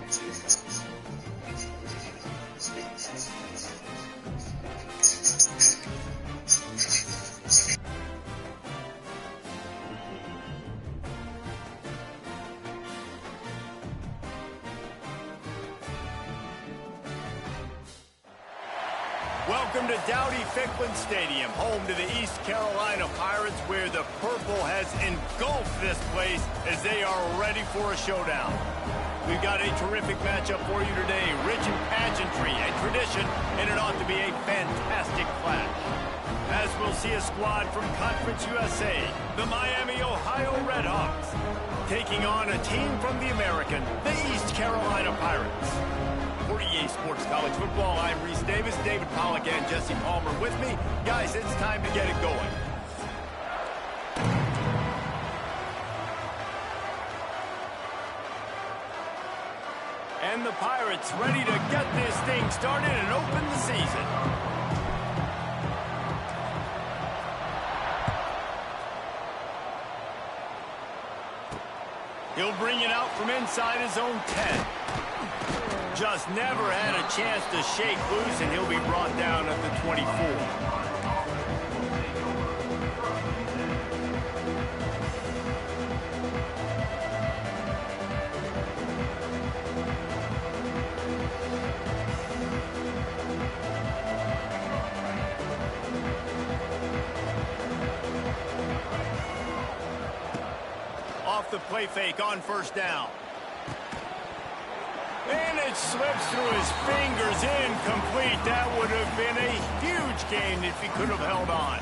Welcome to Dowdy-Ficklin Stadium, home to the East Carolina Pirates, where the purple has engulfed this place as they are ready for a showdown. We've got a terrific matchup for you today, rich in pageantry and tradition, and it ought to be a fantastic clash. As we'll see a squad from Conference USA, the Miami, Ohio Redhawks, taking on a team from the American, the East Carolina Pirates. For EA Sports College Football, I'm Reese Davis, David Pollack, and Jesse Palmer with me. Guys, it's time to get it going. And the Pirates ready to get this thing started and open the season. He'll bring it out from inside his own 10. Just never had a chance to shake loose, and he'll be brought down at the 24. Off the play fake on first down. And it slips through his fingers, incomplete. That would have been a huge gain if he could have held on.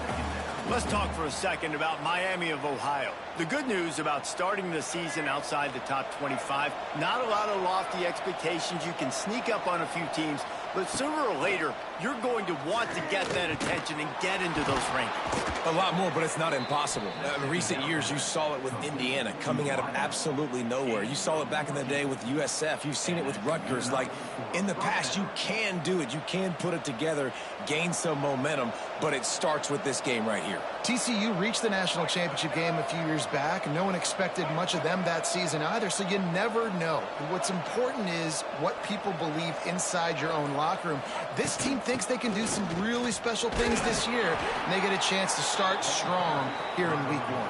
Let's talk for a second about Miami of Ohio. The good news about starting the season outside the top 25, not a lot of lofty expectations. You can sneak up on a few teams, but sooner or later, you're going to want to get that attention and get into those rankings. A lot more, but it's not impossible. In recent years, you saw it with Indiana coming out of absolutely nowhere. You saw it back in the day with USF. You've seen it with Rutgers. Like, in the past, you can do it. You can put it together, gain some momentum, but it starts with this game right here. TCU reached the national championship game a few years back, and no one expected much of them that season either, so you never know. What's important is what people believe inside your own locker room. This team thinks they can do some really special things this year, and they get a chance to start strong here in week 1.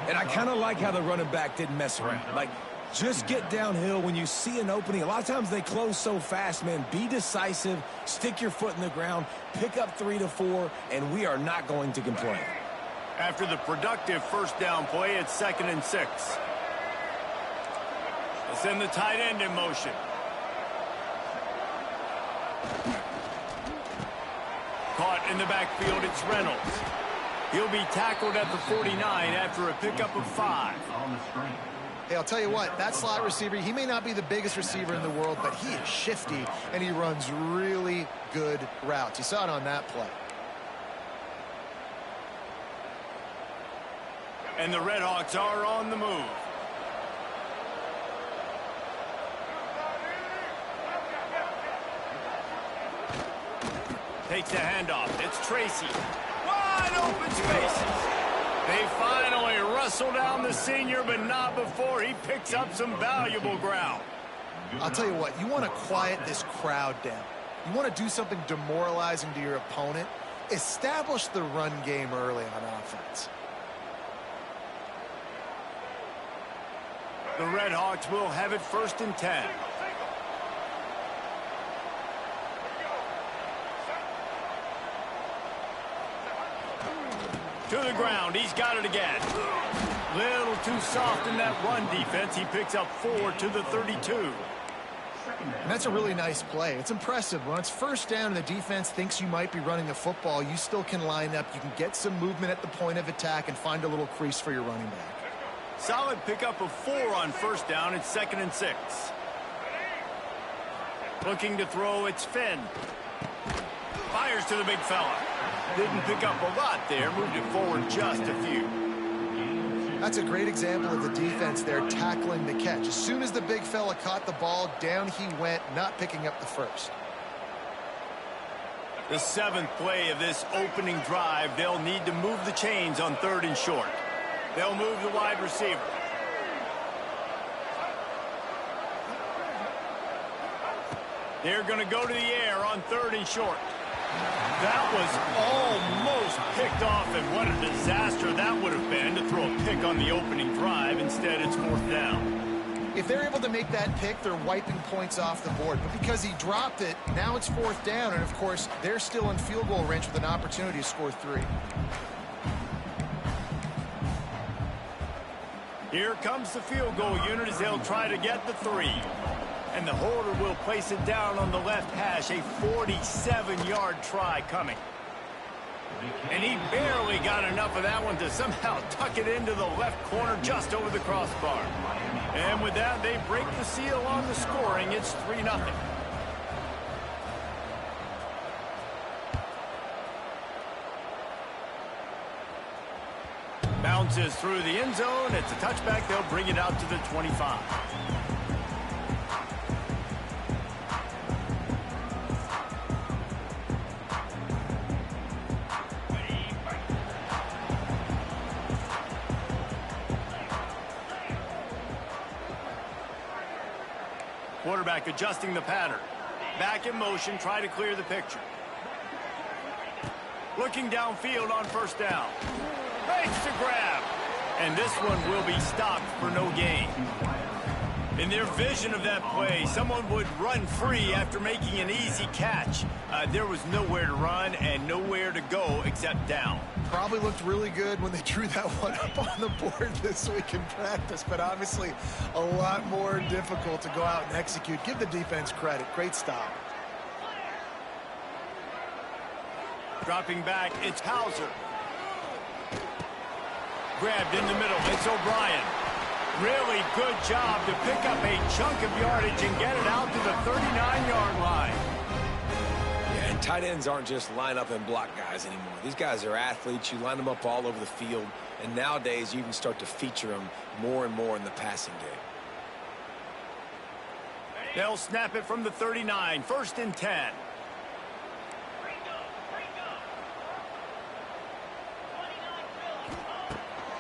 And I kind of like how the running back didn't mess around. Like, just get downhill when you see an opening. A lot of times they close so fast, man. Be decisive, stick your foot in the ground, pick up 3 to 4, and we are not going to complain. After the productive first down play, it's 2nd and 6. Let's send the tight end in motion. Caught in the backfield, it's Reynolds. He'll be tackled at the 49 after a pickup of 5. Hey, I'll tell you what, that slot receiver, he may not be the biggest receiver in the world, but he is shifty, and he runs really good routes. You saw it on that play. And the Redhawks are on the move. Takes the handoff. It's Tracy. Wide open spaces. They finally wrestle down the senior, but not before he picks up some valuable ground. I'll tell you what, you want to quiet this crowd down. You want to do something demoralizing to your opponent. Establish the run game early on offense. The Redhawks will have it 1st and 10. To the ground, he's got it again. Little too soft in that run defense. He picks up 4 to the 32. And that's a really nice play. It's impressive. When it's 1st down and the defense thinks you might be running the football, you still can line up. You can get some movement at the point of attack and find a little crease for your running back. Solid pickup of 4 on 1st down. It's 2nd and 6. Looking to throw, it's Finn. Fires to the big fella. Didn't pick up a lot there, moved it forward just a few. That's a great example of the defense there tackling the catch. As soon as the big fella caught the ball, down he went, not picking up the first. The 7th play of this opening drive, they'll need to move the chains on 3rd and short. They'll move the wide receiver. They're going to go to the air on 3rd and short. That was almost picked off, and what a disaster that would have been to throw a pick on the opening drive. Instead, it's 4th down. If they're able to make that pick, they're wiping points off the board. But because he dropped it, now it's 4th down, and of course, they're still in field goal range with an opportunity to score 3. Here comes the field goal unit as they'll try to get the 3. And the holder will place it down on the left hash. A 47-yard try coming. And he barely got enough of that one to somehow tuck it into the left corner just over the crossbar. And with that, they break the seal on the scoring. It's 3-0. Bounces through the end zone. It's a touchback. They'll bring it out to the 25. Quarterback adjusting the pattern. Back in motion, try to clear the picture. Looking downfield on 1st down. Makes the grab. And this one will be stopped for no gain. In their vision of that play, someone would run free after making an easy catch. There was nowhere to run and nowhere to go except down. Probably looked really good when they drew that one up on the board this week in practice, but obviously a lot more difficult to go out and execute. Give the defense credit. Great stop. Dropping back, it's Hauser. Grabbed in the middle, it's O'Brien. Really good job to pick up a chunk of yardage and get it out to the 39-yard line. Yeah, and tight ends aren't just line up and block guys anymore. These guys are athletes. You line them up all over the field. And nowadays, you can start to feature them more and more in the passing game. They'll snap it from the 39, 1st and 10.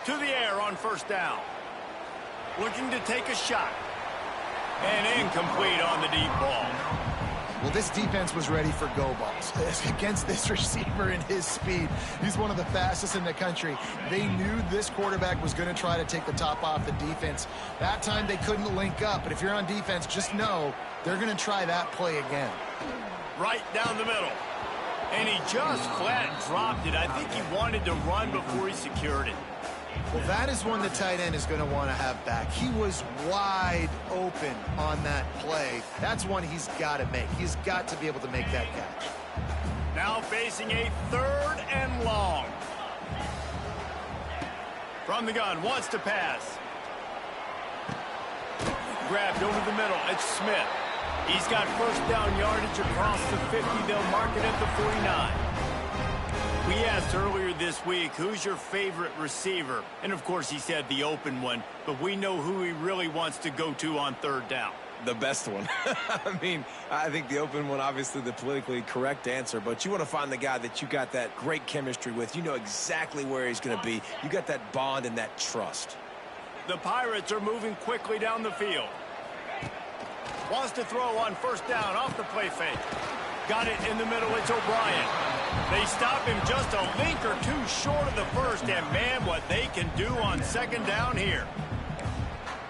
To the air on 1st down. Looking to take a shot. And incomplete on the deep ball. Well, this defense was ready for go balls. Against this receiver and his speed, he's one of the fastest in the country. They knew this quarterback was going to try to take the top off the defense. That time they couldn't link up, but if you're on defense, just know they're going to try that play again. Right down the middle. And he just flat dropped it. I think he wanted to run before he secured it. Well, that is one the tight end is going to want to have back. He was wide open on that play. That's one he's got to make. He's got to be able to make that catch. Now facing a 3rd and long. From the gun, wants to pass. Grabbed over the middle. It's Smith. He's got 1st down yardage across the 50. They'll mark it at the 49. We asked earlier this week, who's your favorite receiver? And, of course, he said the open one, but we know who he really wants to go to on 3rd down. The best one. I mean, I think the open one, obviously the politically correct answer, but you want to find the guy that you got that great chemistry with. You know exactly where he's going to be. You got that bond and that trust. The Pirates are moving quickly down the field. Wants to throw on 1st down off the play fake. Got it in the middle. It's O'Brien. They stop him just a link or two short of the 1st, and man, what they can do on 2nd down here.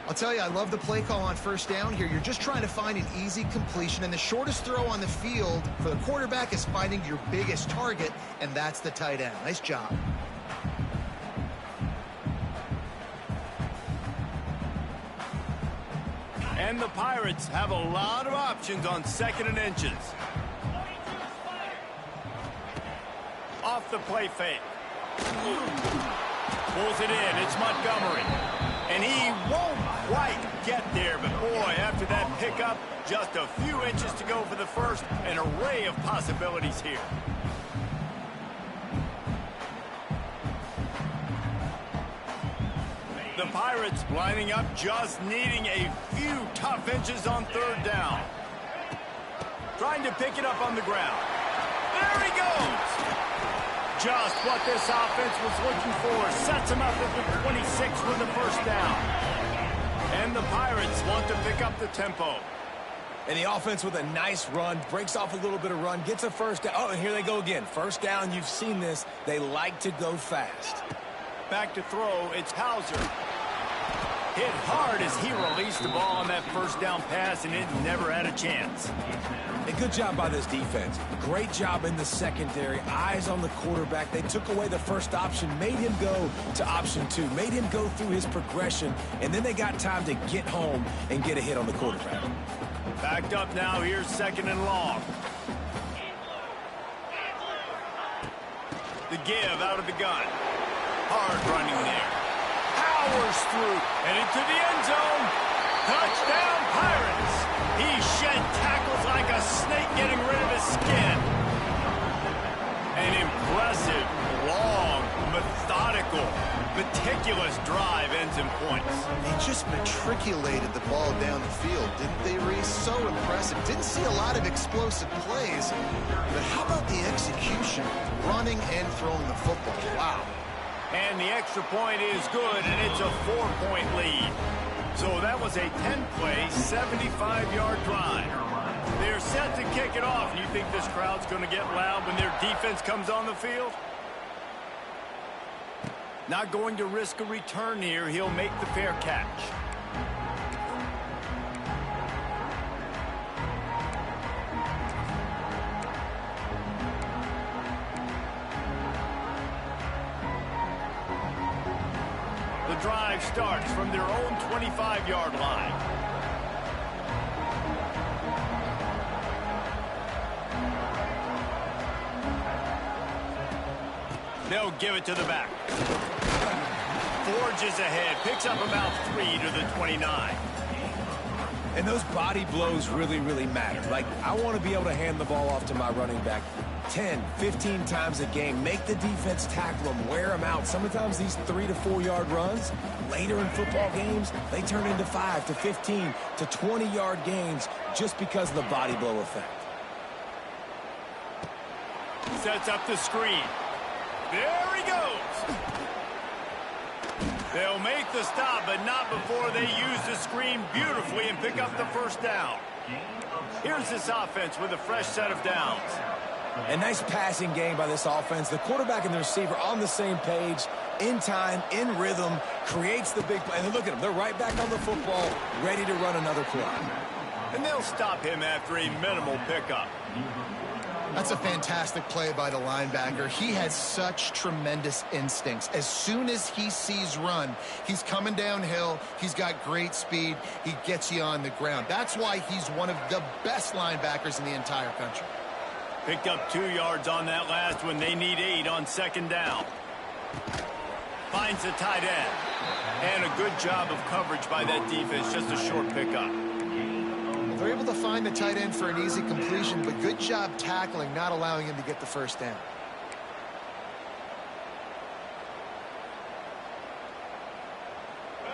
I'll tell you, I love the play call on 1st down here. You're just trying to find an easy completion, and the shortest throw on the field for the quarterback is finding your biggest target, and that's the tight end. Nice job. And the Pirates have a lot of options on 2nd and inches. Off the play fake. Pulls it in. It's Montgomery. And he won't quite get there, but boy, after that pickup, just a few inches to go for the 1st. An array of possibilities here. The Pirates lining up, just needing a few tough inches on 3rd down. Trying to pick it up on the ground. There he goes! Just what this offense was looking for. Sets him up at the 26 with the 1st down. And the Pirates want to pick up the tempo. And the offense with a nice run, breaks off a little bit of run, gets a first down. Oh, and here they go again. First down, you've seen this. They like to go fast. Back to throw, it's Hauser. Hit hard as he released the ball on that first down pass, and it never had a chance. A good job by this defense. Great job in the secondary. Eyes on the quarterback. They took away the first option, made him go to option 2, made him go through his progression, and then they got time to get home and get a hit on the quarterback. Backed up now, here's 2nd and long. The give out of the gun. Hard running there. Powers through and into the end zone. Touchdown, Pirates. He shed tackles like a snake getting rid of his skin. An impressive, long, methodical, meticulous drive ends in points. They just matriculated the ball down the field, didn't they, Reese? So impressive. Didn't see a lot of explosive plays, but how about the execution, running and throwing the football? Wow. And the extra point is good, and it's a 4-point lead. So that was a 10-play, 75-yard drive. They're set to kick it off. You think this crowd's going to get loud when their defense comes on the field? Not going to risk a return here. He'll make the fair catch. The drive starts from their own 25-yard line. They'll give it to the back. Forges ahead, picks up about 3 to the 29. And those body blows really, really matter. Like, I want to be able to hand the ball off to my running back 10, 15 times a game. Make the defense tackle them, wear them out. Sometimes these 3 to 4 yard runs, later in football games, they turn into 5 to 15 to 20-yard gains just because of the body blow effect. Sets up the screen. There he goes. They'll make the stop, but not before they use the screen beautifully and pick up the first down. Here's this offense with a fresh set of downs. A nice passing game by this offense. The quarterback and the receiver on the same page, in time, in rhythm, creates the big play. And look at them. They're right back on the football, ready to run another play. And they'll stop him after a minimal pickup. That's a fantastic play by the linebacker. He has such tremendous instincts. As soon as he sees run, he's coming downhill. He's got great speed. He gets you on the ground. That's why he's one of the best linebackers in the entire country. Picked up 2 yards on that last one. They need 8 on 2nd down. Finds the tight end. And a good job of coverage by that defense. Just a short pickup. They're able to find the tight end for an easy completion, but good job tackling, not allowing him to get the first down.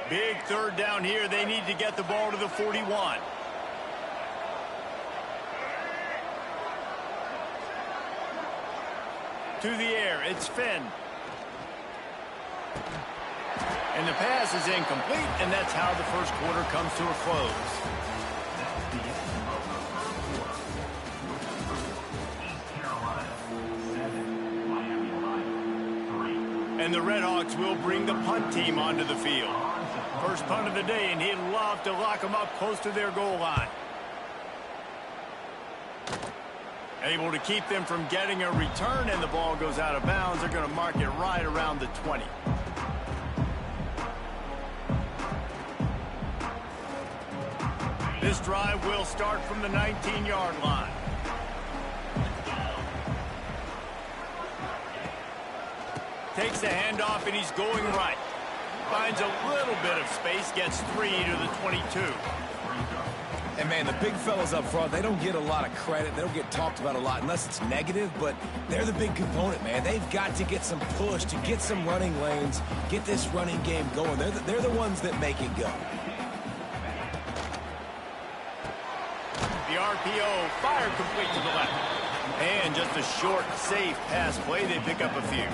Big 3rd down here. They need to get the ball to the 41. To the air, it's Finn. And the pass is incomplete, and that's how the first quarter comes to a close. And the Redhawks will bring the punt team onto the field. First punt of the day, and he'd love to lock them up close to their goal line. Able to keep them from getting a return, and the ball goes out of bounds. They're going to mark it right around the 20. This drive will start from the 19-yard line. Takes the handoff, and he's going right. Finds a little bit of space, gets 3 to the 22. And, man, the big fellas up front, they don't get a lot of credit. They don't get talked about a lot unless it's negative, but they're the big component, man. They've got to get some push, to get some running lanes, get this running game going. They're the ones that make it go. The RPO, fire complete to the left. And just a short, safe pass play. They pick up a few.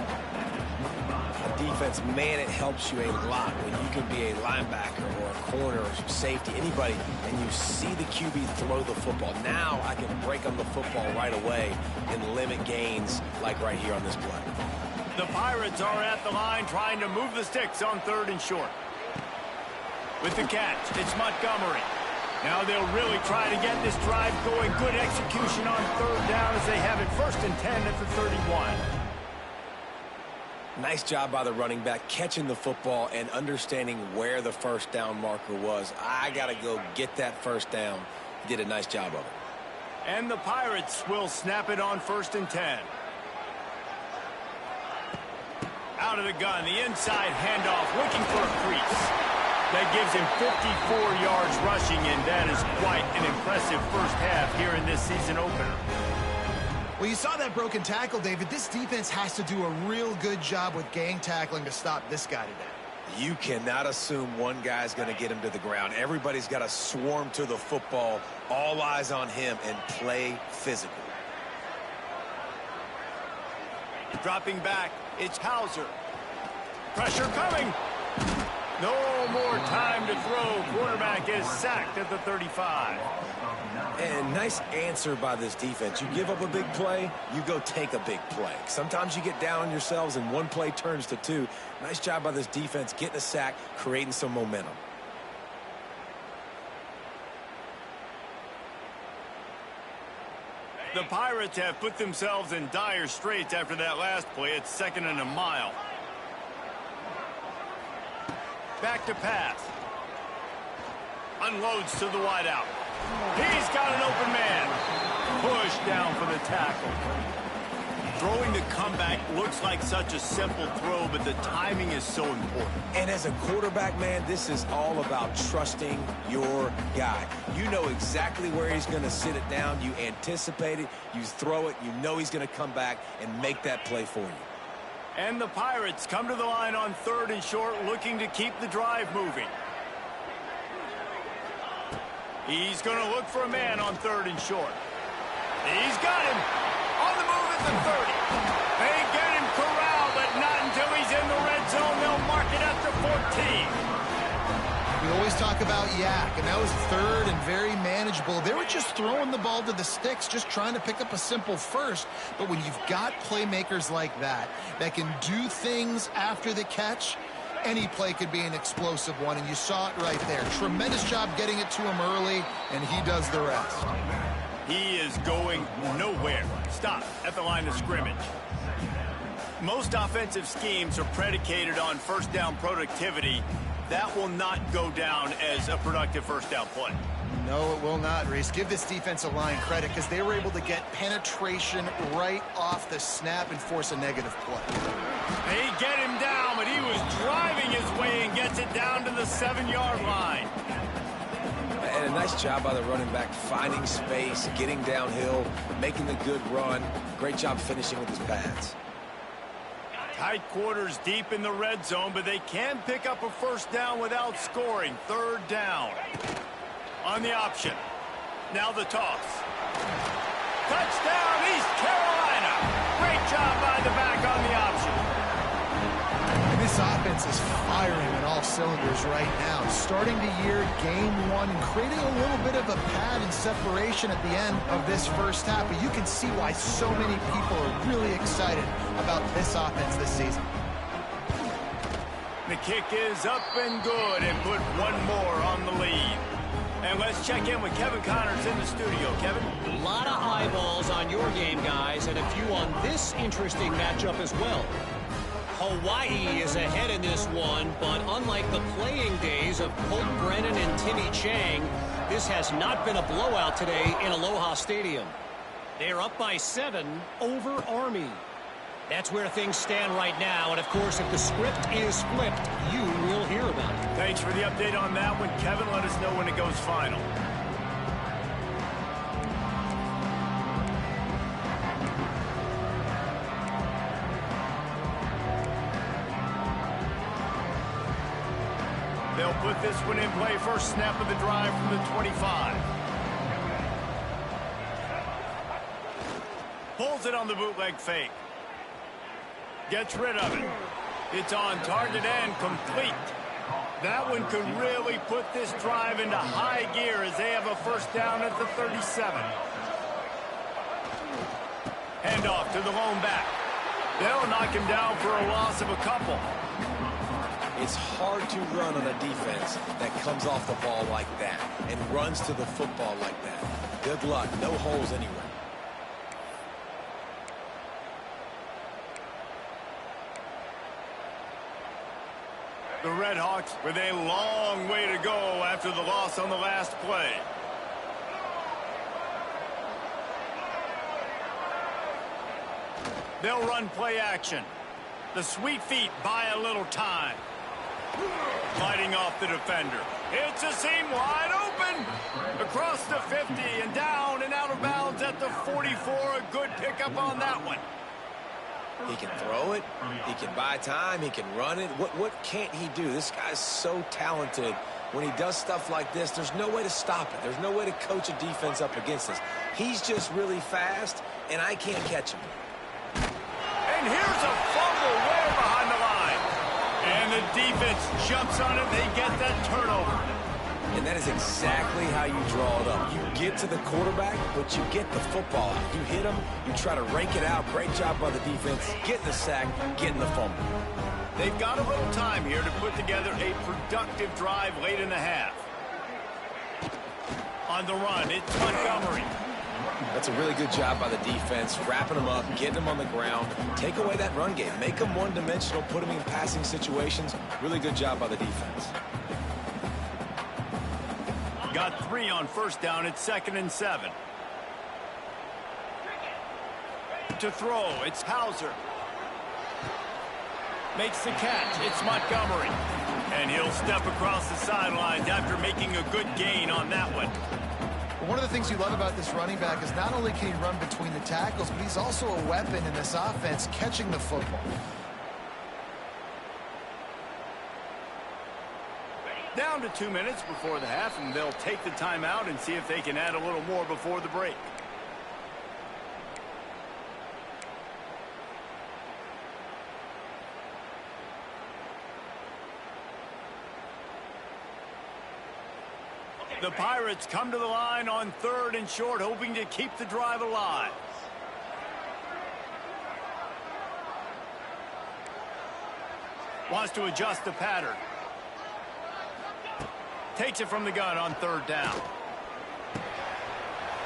defense, man, it helps you a lot when you can be a linebacker or a corner or safety, anybody, and you see the QB throw the football. Now I can break on the football right away and limit gains like right here on this play. The Pirates are at the line trying to move the sticks on 3rd and short. With the catch, it's Montgomery. Now they'll really try to get this drive going. Good execution on 3rd down as they have it 1st and 10 at the 31. Nice job by the running back catching the football and understanding where the 1st down marker was. I got to go get that 1st down. He did a nice job of it. And the Pirates will snap it on 1st and 10. Out of the gun, the inside handoff, looking for a crease. That gives him 54 yards rushing, and that is quite an impressive first half here in this season opener. Well, you saw that broken tackle, David. This defense has to do a real good job with gang tackling to stop this guy today. You cannot assume one guy's going to get him to the ground. Everybody's got to swarm to the football, all eyes on him, and play physical. Dropping back, it's Hauser. Pressure coming. No more time to throw. Quarterback is sacked at the 35. And nice answer by this defense. You give up a big play, you go take a big play. Sometimes you get down on yourselves and one play turns to 2. Nice job by this defense getting a sack, creating some momentum. The Pirates have put themselves in dire straits after that last play. It's 2nd and a mile. Back to pass. Unloads to the wideout. He's got an open man. Push down for the tackle. Throwing the comeback looks like such a simple throw, but the timing is so important. And as a quarterback, man, this is all about trusting your guy. You know exactly where he's going to sit it down. You anticipate it. You throw it. You know he's going to come back and make that play for you. And the Pirates come to the line on 3rd and short, looking to keep the drive moving. He's going to look for a man on 3rd and short. He's got him on the move at the 30. They get him corralled, but not until he's in the red zone. They'll mark it at the 14. We always talk about yak, and that was 3rd and very manageable. They were just throwing the ball to the sticks, just trying to pick up a simple 1st. But when you've got playmakers like that can do things after the catch, any play could be an explosive one, and you saw it right there. Tremendous job getting it to him early, and he does the rest. He is going nowhere. Stop at the line of scrimmage. Most offensive schemes are predicated on 1st down productivity. That will not go down as a productive 1st down play. No, it will not, Reese. Give this defensive line credit because they were able to get penetration right off the snap and force a negative play. They get him down, but he was driving his way and gets it down to the 7-yard line. And a nice job by the running back, finding space, getting downhill, making the good run. Great job finishing with his pads. Tight quarters deep in the red zone, but they can pick up a 1st down without scoring. 3rd down. On the option. Now the toss. Touchdown, East Carolina. Great job by the back on the option. And this offense is firing on all cylinders right now. Starting the year, game 1, and creating a little bit of a pad and separation at the end of this first half. But you can see why so many people are really excited about this offense this season. The kick is up and good, and put one more on the lead. And let's check in with Kevin Connors in the studio. Kevin? A lot of eyeballs on your game, guys, and a few on this interesting matchup as well. Hawaii is ahead in this one, but unlike the playing days of Colt Brennan and Timmy Chang, this has not been a blowout today in Aloha Stadium. They're up by 7 over Army. That's where things stand right now, and of course, if the script is flipped, you will hear about it. Thanks for the update on that one, Kevin. Let us know when it goes final. They'll put this one in play. First snap of the drive from the 25. Pulls it on the bootleg fake. Gets rid of it. It's on target and complete. That one could really put this drive into high gear as they have a first down at the 37. Handoff to the lone back. They'll knock him down for a loss of a couple. It's hard to run on a defense that comes off the ball like that and runs to the football like that. Good luck. No holes anywhere. The Redhawks with a long way to go after the loss on the last play. They'll run play action. The sweet feet buy a little time. Fighting off the defender. It's a seam wide open. Across the 50 and down and out of bounds at the 44. A good pickup on that one. He can throw it. He can buy time. He can run it. What can't he do? This guy's so talented. When he does stuff like this, there's no way to stop it. There's no way to coach a defense up against this. He's just really fast, and I can't catch him. And here's a fumble way behind the line. And the defense jumps on it. They get that turnover. And that is exactly how you draw it up. You get to the quarterback, but you get the football out. You hit him, you try to rake it out. Great job by the defense. Getting the sack, getting the fumble. They've got a little time here to put together a productive drive late in the half. On the run, it's Montgomery. That's a really good job by the defense, wrapping them up, getting them on the ground. Take away that run game. Make them one-dimensional, put them in passing situations. Really good job by the defense. Got 3 on first down. It's 2nd and 7. To throw, it's Hauser. Makes the catch. It's Montgomery. And he'll step across the sidelines after making a good gain on that one. One of the things you love about this running back is not only can he run between the tackles, but he's also a weapon in this offense, catching the football. Down to 2 minutes before the half, and they'll take the timeout and see if they can add a little more before the break. The Pirates come to the line on 3rd and short, hoping to keep the drive alive. Wants to adjust the pattern. Takes it from the gun on 3rd down.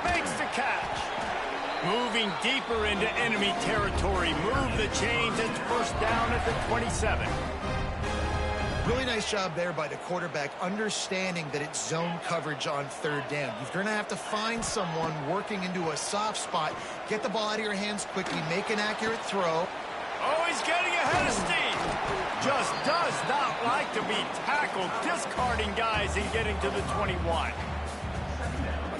Makes the catch. Moving deeper into enemy territory. Move the chains. It's first down at the 27. Really nice job there by the quarterback, understanding that it's zone coverage on 3rd down. You're going to have to find someone working into a soft spot. Get the ball out of your hands quickly. Make an accurate throw. Oh, he's getting ahead of steam. Just does not like to be tackled. Discarding guys and getting to the 21.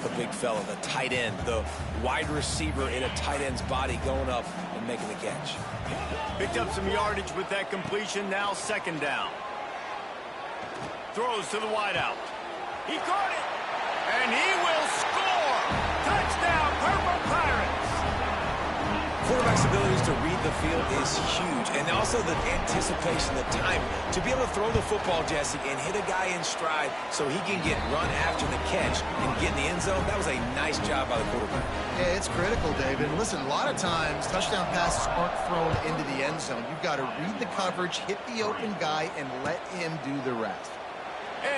The big fella, the tight end, the wide receiver in a tight end's body going up and making the catch. Picked up some yardage with that completion. Now 2nd down. Throws to the wideout. He caught it. And he will score. Touchdown, Purple Pirates. Quarterback's abilities to read the field is huge. And also the anticipation, the time to be able to throw the football, Jesse, and hit a guy in stride so he can get run after the catch and get in the end zone. That was a nice job by the quarterback. Yeah, it's critical, David. Listen, a lot of times touchdown passes aren't thrown into the end zone. You've got to read the coverage, hit the open guy, and let him do the rest.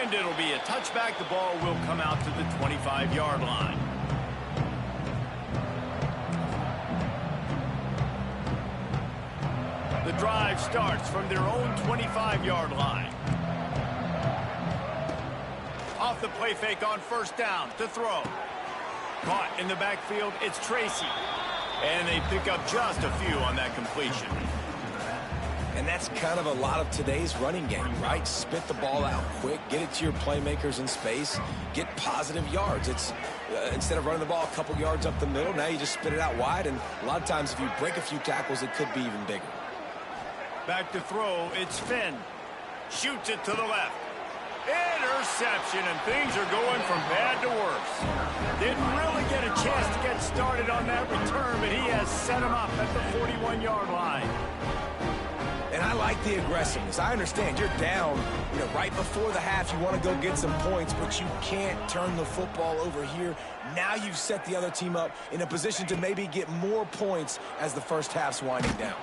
And it'll be a touchback. The ball will come out to the 25-yard line. The drive starts from their own 25-yard line. Off the play fake on first down to throw. Caught in the backfield, it's Tracy. And they pick up just a few on that completion. And that's kind of a lot of today's running game, right? Spit the ball out quick, get it to your playmakers in space, get positive yards. It's instead of running the ball a couple yards up the middle, now you just spit it out wide, and a lot of times if you break a few tackles, it could be even bigger. Back to throw, it's Finn. Shoots it to the left. Interception, and things are going from bad to worse. Didn't really get a chance to get started on that return, but he has set him up at the 41-yard line. And I like the aggressiveness. I understand you're down, right before the half. You want to go get some points, but you can't turn the football over here. Now you've set the other team up in a position to maybe get more points as the first half's winding down.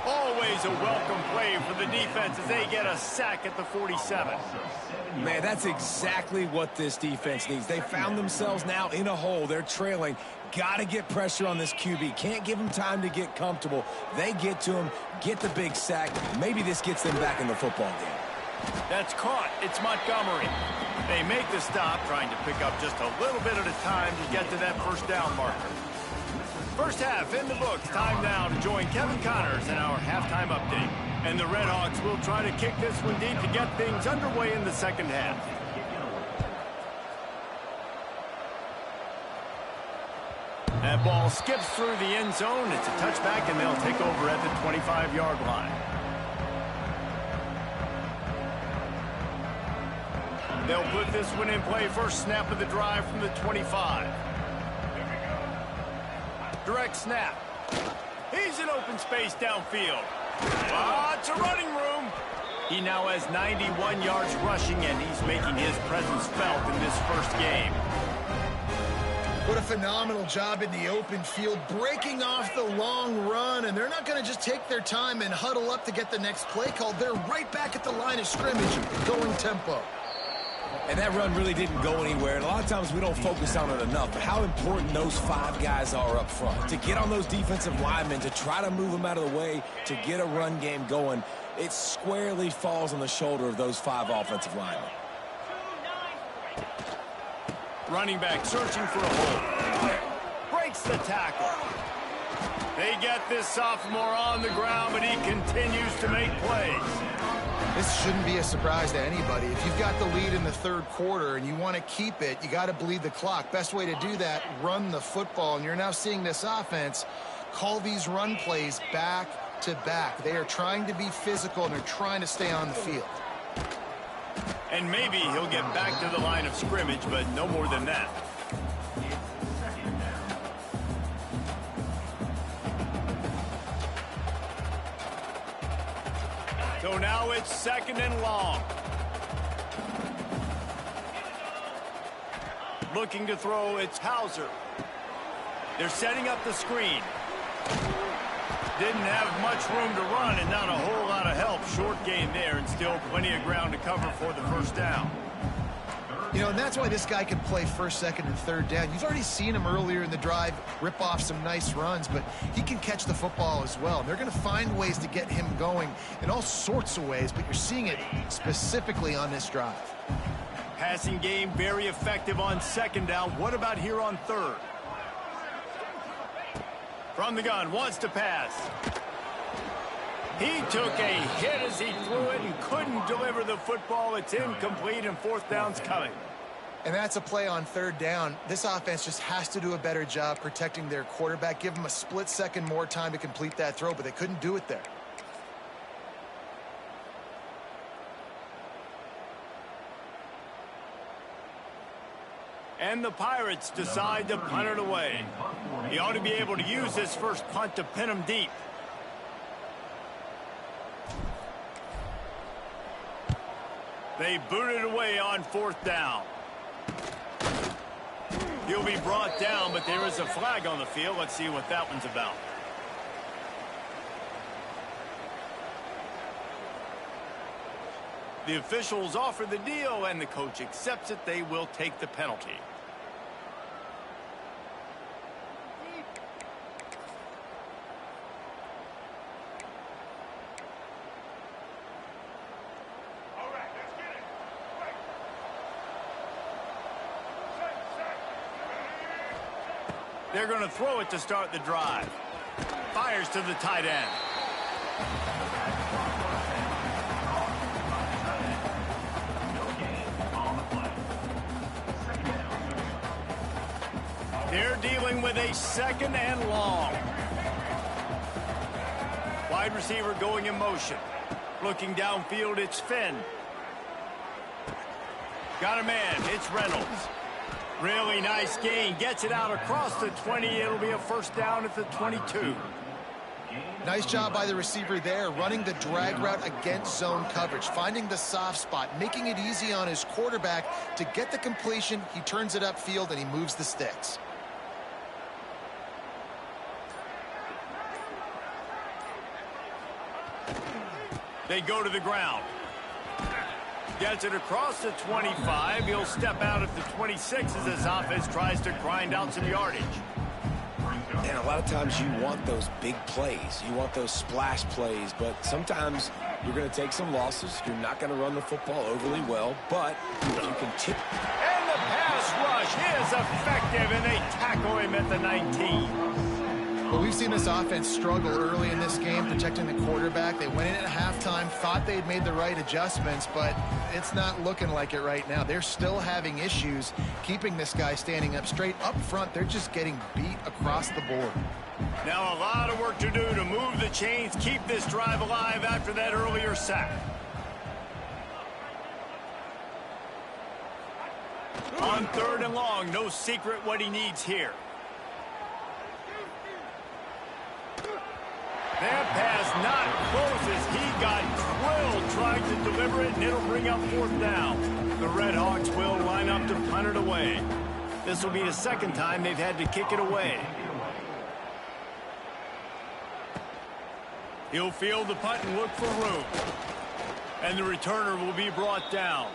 Always a welcome play for the defense as they get a sack at the 47. Man, that's exactly what this defense needs. They found themselves now in a hole. They're trailing. Got to get pressure on this QB. Can't give him time to get comfortable. They get to him, get the big sack. Maybe this gets them back in the football game. That's caught. It's Montgomery. They make the stop, trying to pick up just a little bit at a time to get to that first down marker. First half in the books. Time now to join Kevin Connors in our halftime update. And the Redhawks will try to kick this one deep to get things underway in the second half. That ball skips through the end zone. It's a touchback, and they'll take over at the 25-yard line. They'll put this one in play. First snap of the drive from the 25. Direct snap. He's in open space downfield. Lots of running room. He now has 91 yards rushing, and he's making his presence felt in this first game. What a phenomenal job in the open field, breaking off the long run, and they're not going to just take their time and huddle up to get the next play called. They're right back at the line of scrimmage, going tempo. And that run really didn't go anywhere, and a lot of times we don't focus on it enough, but how important those 5 guys are up front. To get on those defensive linemen, to try to move them out of the way, to get a run game going, it squarely falls on the shoulder of those 5 offensive linemen. Running back searching for a hole. Breaks the tackle. They get this sophomore on the ground, but he continues to make plays. This shouldn't be a surprise to anybody. If you've got the lead in the third quarter and you want to keep it, you got to bleed the clock. Best way to do that, run the football. And you're now seeing this offense call these run plays back to back. They are trying to be physical, and they're trying to stay on the field. And maybe he'll get back to the line of scrimmage, but no more than that. So now it's second and long. Looking to throw, it's Hauser. They're setting up the screen. Didn't have much room to run and not a whole lot of help. Short gain there and still plenty of ground to cover for the first down. And that's why this guy can play first, second, and third down. You've already seen him earlier in the drive rip off some nice runs, but he can catch the football as well. They're going to find ways to get him going in all sorts of ways, but you're seeing it specifically on this drive. Passing game very effective on second down. What about here on third? From the gun, wants to pass. He took a hit as he threw it and couldn't deliver the football. It's incomplete, and fourth down's coming. And that's a play on third down. This offense just has to do a better job protecting their quarterback. Give them a split second more time to complete that throw, but they couldn't do it there. And the Pirates decide to punt it away. He ought to be able to use this first punt to pin him deep. They boot it away on fourth down. He'll be brought down, but there is a flag on the field. Let's see what that one's about. The officials offer the deal, and the coach accepts it. They will take the penalty. They're going to throw it to start the drive. Fires to the tight end. They're dealing with a second and long. Wide receiver going in motion. Looking downfield, it's Finn. Got a man, it's Reynolds. Really nice gain. Gets it out across the 20. It'll be a first down at the 22. Nice job by the receiver there, running the drag route against zone coverage, finding the soft spot, making it easy on his quarterback to get the completion. He turns it upfield and he moves the sticks. They go to the ground. Gets it across the 25. He'll step out at the 26 as his offense tries to grind out some yardage. And a lot of times you want those big plays. You want those splash plays. But sometimes you're going to take some losses. You're not going to run the football overly well. But if you can tip. And the pass rush is effective, and they tackle him at the 19. Well, we've seen this offense struggle early in this game, protecting the quarterback. They went in at halftime, thought they'd made the right adjustments, but it's not looking like it right now. They're still having issues keeping this guy standing up straight. Up front, they're just getting beat across the board. Now a lot of work to do to move the chains, keep this drive alive after that earlier sack. On 3rd and long, no secret what he needs here. That pass not close as he got drilled trying to deliver it, and it'll bring up 4th down. The Red Hawks will line up to punt it away. This will be the 2nd time they've had to kick it away. He'll field the punt and look for room. And the returner will be brought down.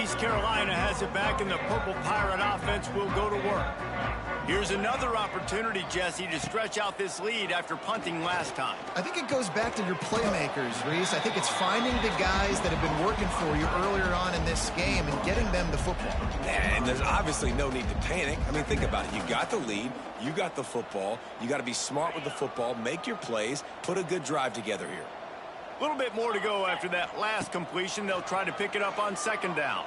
East Carolina has it back, and the Purple Pirate offense will go to work. Here's another opportunity, Jesse, to stretch out this lead after punting last time. I think it goes back to your playmakers, Reese. I think it's finding the guys that have been working for you earlier on in this game and getting them the football. And there's obviously no need to panic. I mean, think about it. You got the lead. You got the football. You got to be smart with the football, make your plays, put a good drive together here. A little bit more to go after that last completion. They'll try to pick it up on 2nd down.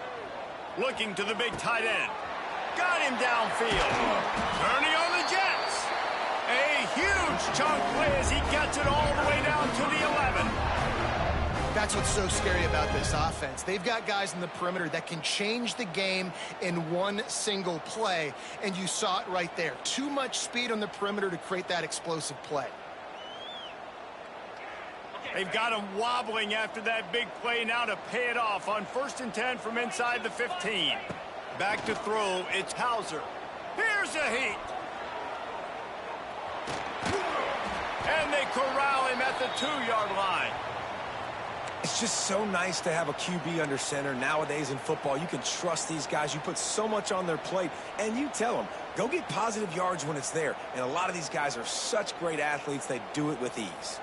Looking to the big tight end. Got him downfield. Turning on the Jets. A huge chunk play as he gets it all the way down to the 11. That's what's so scary about this offense. They've got guys in the perimeter that can change the game in one single play, and you saw it right there. Too much speed on the perimeter to create that explosive play. They've got him wobbling after that big play now to pay it off on 1st and 10 from inside the 15. Back to throw, it's Hauser. Here's a heat. And they corral him at the 2-yard line. It's just so nice to have a QB under center. Nowadays in football, you can trust these guys. You put so much on their plate, and you tell them, go get positive yards when it's there. And a lot of these guys are such great athletes, they do it with ease.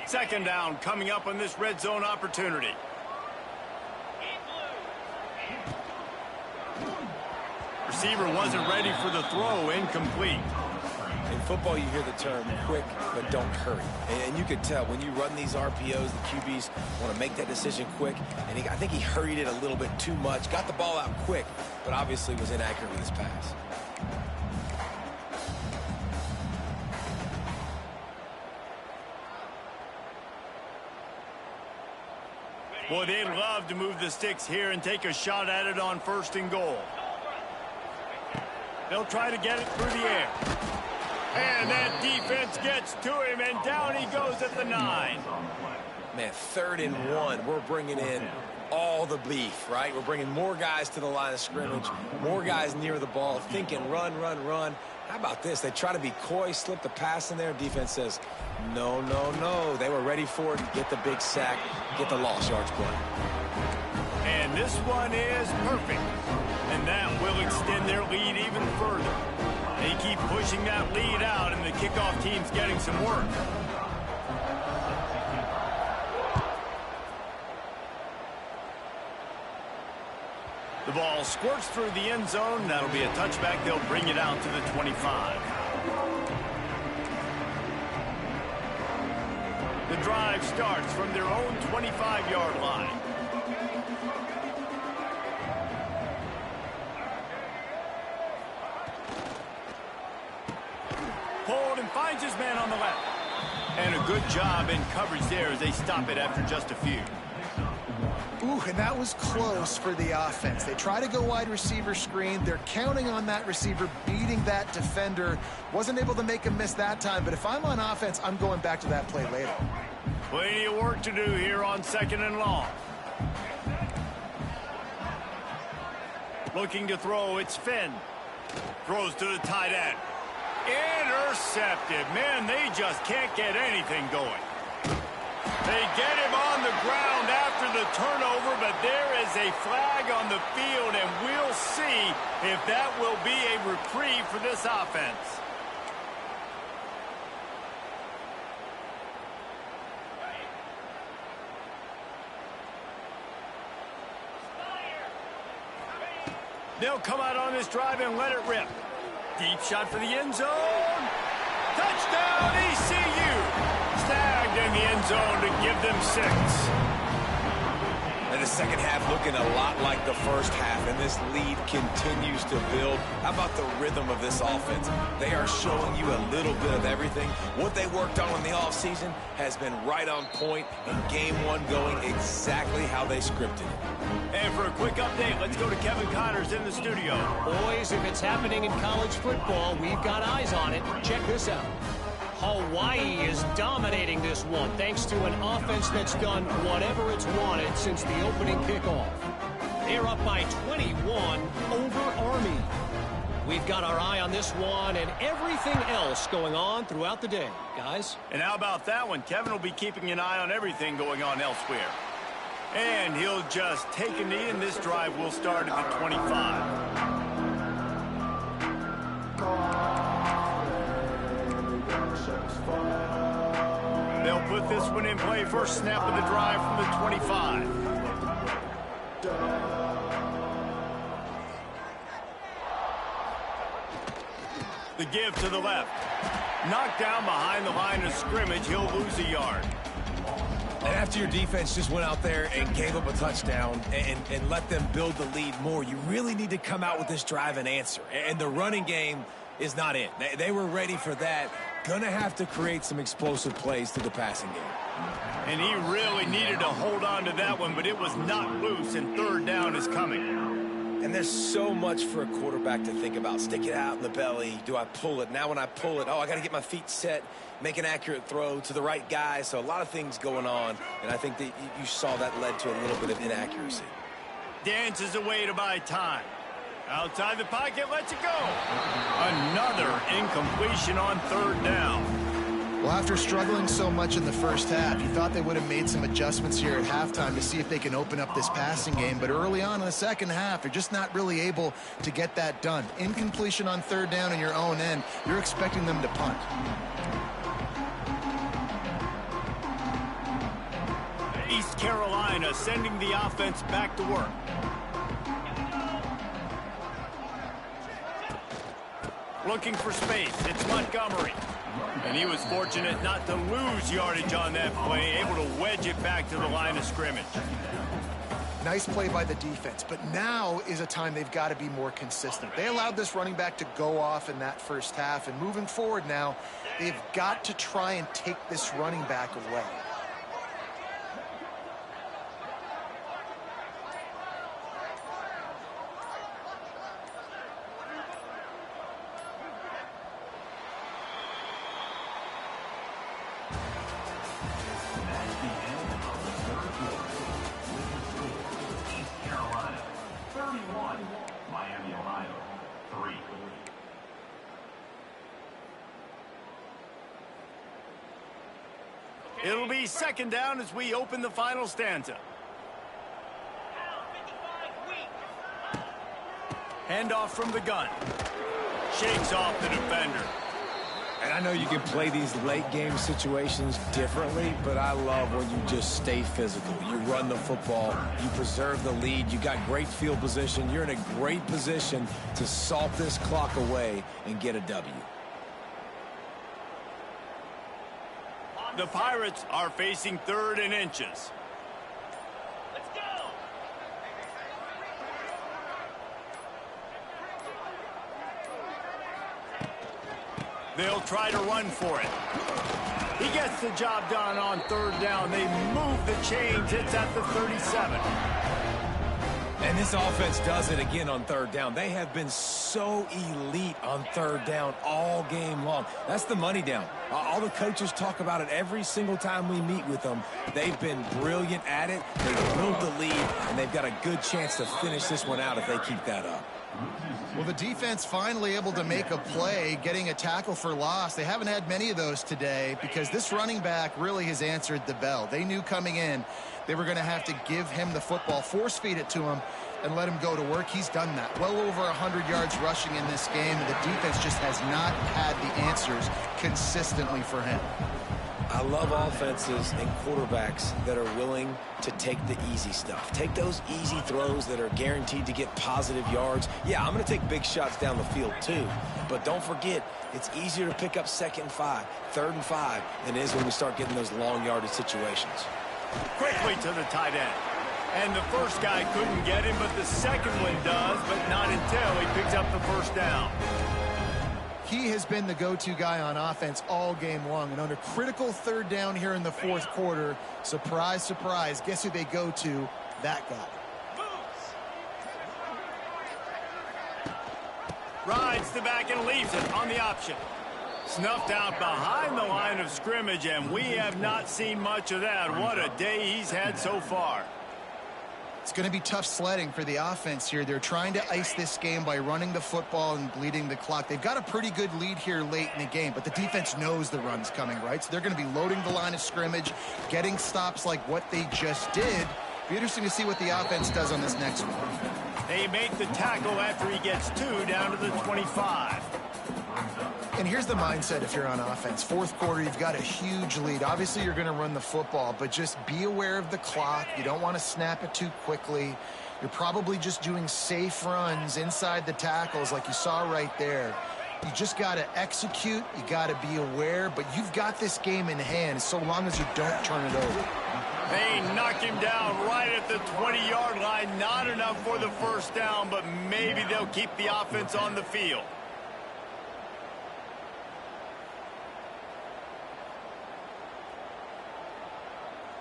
2nd down coming up on this red zone opportunity. Receiver wasn't ready for the throw, incomplete. In football, you hear the term quick, but don't hurry. And you can tell when you run these RPOs, the QBs want to make that decision quick. And I think he hurried it a little bit too much. Got the ball out quick, but obviously was inaccurate with his pass. Boy, they'd love to move the sticks here and take a shot at it on 1st and goal. They'll try to get it through the air. And that defense gets to him, and down he goes at the 9. Man, 3rd and 1, we're bringing in all the beef, right? We're bringing more guys to the line of scrimmage, more guys near the ball, thinking run, run, run. How about this? They try to be coy, slip the pass in there. Defense says, no, no, no. They were ready for it. Get the big sack, get the lost yards play. And this one is perfect. And that will extend their lead even further. They keep pushing that lead out, and the kickoff team's getting some work. The ball squirts through the end zone. That'll be a touchback. They'll bring it out to the 25. The drive starts from their own 25-yard line. Pulled and finds his man on the left. And a good job in coverage there as they stop it after just a few. Ooh, and that was close for the offense. They try to go wide receiver screen. They're counting on that receiver beating that defender. Wasn't able to make a miss that time, but if I'm on offense, I'm going back to that play later. Plenty of work to do here on 2nd and long. Looking to throw, it's Finn. Throws to the tight end. Intercepted. Man, they just can't get anything going. They get him on the ground after the turnover, but there is a flag on the field, and we'll see if that will be a reprieve for this offense. They'll come out on this drive and let it rip. Deep shot for the end zone. Touchdown, ECU. Snagged in the end zone to give them 6. And the second half looking a lot like the first half, and this lead continues to build. How about the rhythm of this offense? They are showing you a little bit of everything. What they worked on in the offseason has been right on point, and game one going exactly how they scripted it. And for a quick update, let's go to Kevin Connors in the studio. Boys, if it's happening in college football, we've got eyes on it. Check this out. Hawaii is dominating this one thanks to an offense that's done whatever it's wanted since the opening kickoff. They're up by 21 over Army. We've got our eye on this one and everything else going on throughout the day, guys. And how about that one? Kevin will be keeping an eye on everything going on elsewhere. And he'll just take a knee, and this drive will start at the 25. They'll put this one in play. First snap of the drive from the 25. The give to the left. Knocked down behind the line of scrimmage. He'll lose a yard. And after your defense just went out there and gave up a touchdown and let them build the lead more, you really need to come out with this drive and answer. And the running game is not it. They were ready for that. Gonna have to create some explosive plays to the passing game. And he really needed to hold on to that one, but it was not loose, and 3rd down is coming. And there's so much for a quarterback to think about. Stick it out in the belly. Do I pull it? Now when I pull it, oh, I got to get my feet set, make an accurate throw to the right guy. So a lot of things going on, and I think that you saw that led to a little bit of inaccuracy. Dances away to buy time. Outside the pocket, lets it go. Another incompletion on 3rd down. Well, after struggling so much in the first half, you thought they would have made some adjustments here at halftime to see if they can open up this passing game. But early on in the second half, they're just not really able to get that done. Incompletion on 3rd down in your own end, you're expecting them to punt. East Carolina sending the offense back to work. Looking for space. It's Montgomery. And he was fortunate not to lose yardage on that play, able to wedge it back to the line of scrimmage. Nice play by the defense, but now is a time they've got to be more consistent. They allowed this running back to go off in that first half, and moving forward now, they've got to try and take this running back away. It'll be 2nd down as we open the final stanza. Handoff from the gun. Shakes off the defender. And I know you can play these late game situations differently, but I love when you just stay physical. You run the football, you preserve the lead, you got great field position. You're in a great position to salt this clock away and get a W. The Pirates are facing 3rd and inches. Let's go! They'll try to run for it. He gets the job done on third down. They move the chains. It's at the 37. And this offense does it again on third down. They have been so elite on third down all game long. That's the money down. All the coaches talk about it every single time we meet with them. They've been brilliant at it. They've built the lead, and they've got a good chance to finish this one out if they keep that up. Well, the defense finally able to make a play, getting a tackle for loss. They haven't had many of those today because this running back really has answered the bell. They knew coming in they were going to have to give him the football, force feed it to him, and let him go to work. He's done that. Well over 100 yards rushing in this game, and the defense just has not had the answers consistently for him. I love offenses and quarterbacks that are willing to take the easy stuff. Take those easy throws that are guaranteed to get positive yards. Yeah, I'm going to take big shots down the field too. But don't forget, it's easier to pick up 2nd and 5, 3rd and 5 than it is when we start getting those long yardage situations. Quickly to the tight end. And the first guy couldn't get him, but the second one does, but not until he picks up the first down. He has been the go-to guy on offense all game long. And under critical third down here in the fourth quarter, surprise, surprise, guess who they go to? That guy. Rides the back and leaves it on the option. Snuffed out behind the line of scrimmage, and we have not seen much of that. What a day he's had so far. It's going to be tough sledding for the offense here. They're trying to ice this game by running the football and bleeding the clock. They've got a pretty good lead here late in the game, but the defense knows the run's coming, right? So they're going to be loading the line of scrimmage, getting stops like what they just did. Be interesting to see what the offense does on this next one. They make the tackle after he gets 2 down to the 25. And here's the mindset if you're on offense. Fourth quarter, you've got a huge lead. Obviously, you're going to run the football, but just be aware of the clock. You don't want to snap it too quickly. You're probably just doing safe runs inside the tackles like you saw right there. You just got to execute. You got to be aware, but you've got this game in hand so long as you don't turn it over. They knock him down right at the 20-yard line. Not enough for the first down, but maybe they'll keep the offense on the field.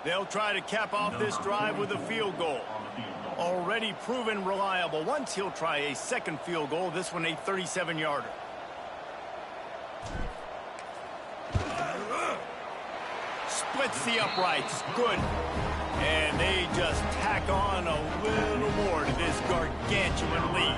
They'll try to cap off this drive with a field goal. Already proven reliable. Once he'll try a second field goal, this one a 37-yarder. Splits the uprights. Good. And they just tack on a little more to this gargantuan lead.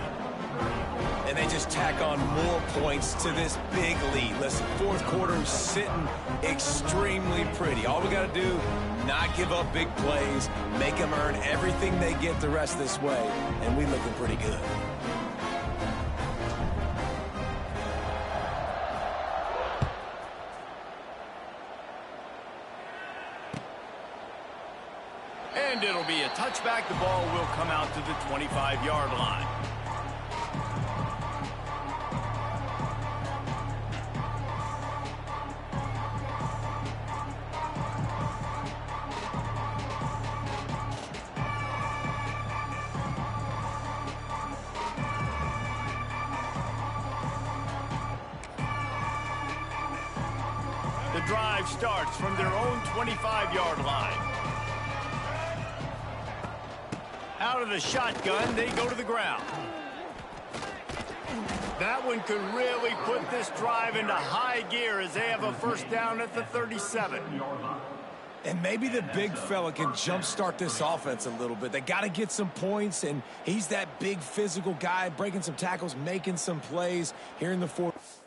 And they just tack on more points to this big lead. Listen, fourth quarter sitting extremely pretty. All we got to do, not give up big plays, make them earn everything they get the rest this way, and we looking pretty good. And it'll be a touchback. The ball will come out to the 25-yard line. The drive starts from their own 25-yard line. Out of the shotgun, they go to the ground. That one could really put this drive into high gear as they have a first down at the 37. And maybe the big fella can jumpstart this offense a little bit. They got to get some points, and he's that big physical guy, breaking some tackles, making some plays here in the fourth.